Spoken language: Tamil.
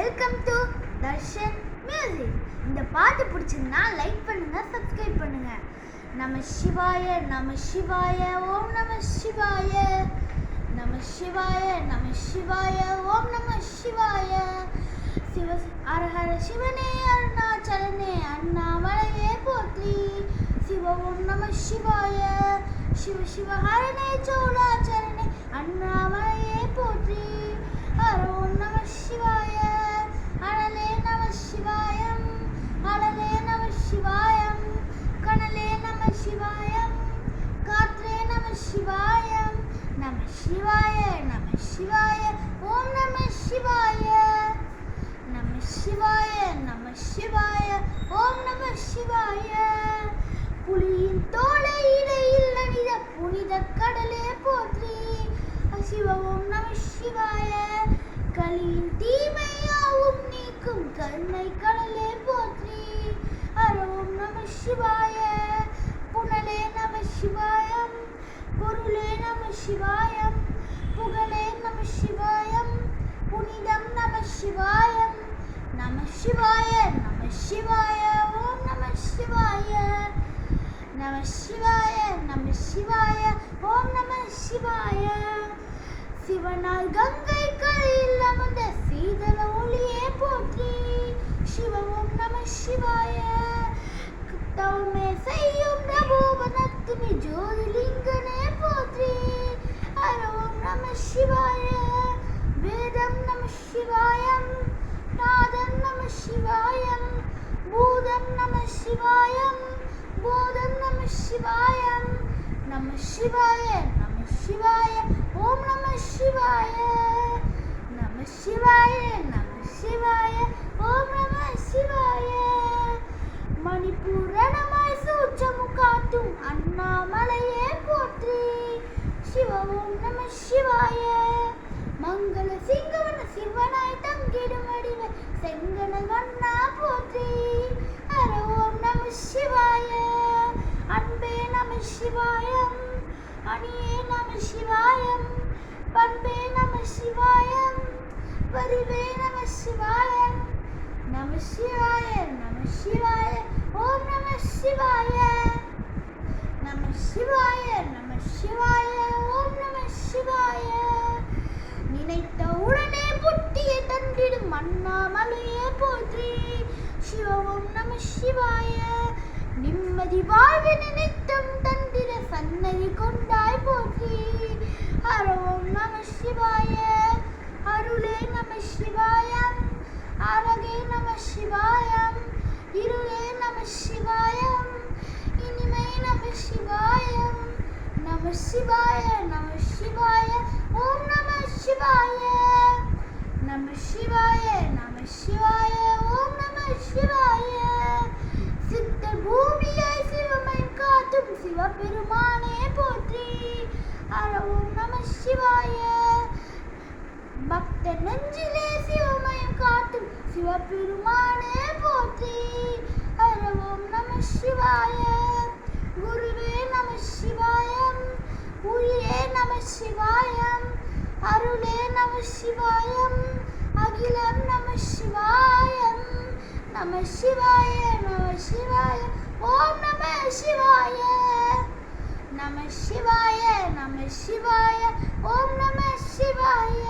Welcome to Darshan music. இந்த பாட்டு பிடிச்சிருந்தா லைக் பண்ணுங்க, சப்ஸ்கிரைப் பண்ணுங்க. நம சிவாய நம சிவாய ஓம் நம சிவாய நம சிவாய நம சிவாய ஓம் நம சிவாய. சிவ ஹர சிவனே அருணாச்சலனே அண்ணாமலையே போற்றி. சிவ ஓம் நம சிவாய சிவ சிவ ஹரனே சோழாச்சரணே அண்ணாமலையே போற்றி. ஹர ஓம் நம சிவாய அனலே நம சிவாயம் அனலே நம சிவாயம் கனலே நம சிவாயம் காற்றே நம சிவாயம் நம சிவாய நம சிவாய ஓம் நம சிவாய நம சிவாய நம சிவாய ஓம் நம சிவாய. புலியின் தோலை இடையில் அணிந்த புனித கடலே போற்றி. சிவ ஓம் நம சிவாய கலியின் தீமையாவும் நீக்கும் கருணை கடலே போற்றி. ஹர ஓம் நம சிவாய புனலே நம சிவாயம் பொருளே நம சிவாயம் புகழே நம சிவாயம் புனிதம் நம சிவாயம் நம சிவாய நம சிவாய ஓம் நம சிவாய நம சிவாய நம சிவாய ஓம் நம சிவாய. சிவனால் கங்கை கரையில் அமர்ந்த சீதள ஒளியே போற்றி. சிவ ஓம் நம சிவாய தவமே செய்யும் பிரபோவனத்தினி ஜோதிலிங்கனே போற்றி. ஹர ஓம் நம சிவாய வேதம் நம சிவாயம் நாதம் நம சிவாயம் பூதம் நம சிவாயம் போதம் நம சிவாயம் நம சிவாய நம சிவாய ஓம் நம சிவாய நம சிவாய நம சிவாய ஓம் நம சிவாய. மணிபூரணமாய் சூட்சமு காட்டும் அண்ணாமலையே போற்றி. சிவ ஓம் நம சிவாய மங்கள சிங்கவன சிவனாய் தங்கிடும் வடிவ செங்கனல் வண்ணா போற்றி. ஹர ஓம் நம சிவாய அன்பே நம சிவாயம் அணியே நம சிவாயம் பண்பே நம சிவாயம் பரிவே நம சிவாயம் நம சிவாய நம சிவாய ஓம் நம சிவாய நம சிவாய நம சிவாய ஓம் நம சிவாய. நினைத்த உடனே புட்டியை தந்திடும் அண்ணாமலையே போற்றி. சிவ ஓம் நம சிவாய நிம்மதி வாழ்வு நினைத்தம் தந்திர சன்னதி கொண்டாய் போற்றி. ஹர ஓம் நம சிவாய அருளே நம சிவாயம் அழகே நம சிவாயம் இருளே நம சிவாயம் இனிமை நம சிவாயம் நம சிவாய நம சிவாய ஓம் நம சிவாய நம சிவாய நம சிவாய ஓம் நம சிவாய. சித்தர் பூமியாய் சிவமயம் காட்டும் சிவபெருமானே போற்றி. ஹர ஓம் நம சிவாய பக்த நெஞ்சிலே சிவமயம் காட்டும் சிவபெருமானே போற்றி. ஹர ஓம் நம சிவாய குருவே நம சிவாயம் உயிரே நம சிவாயம் அருளே நம சிவாயம் அகிலம் நம சிவாயம் நம சிவாய நம சிவாய ஓம் நம சிவாய நம சிவாய நம சிவாய ஓம் நம சிவாய.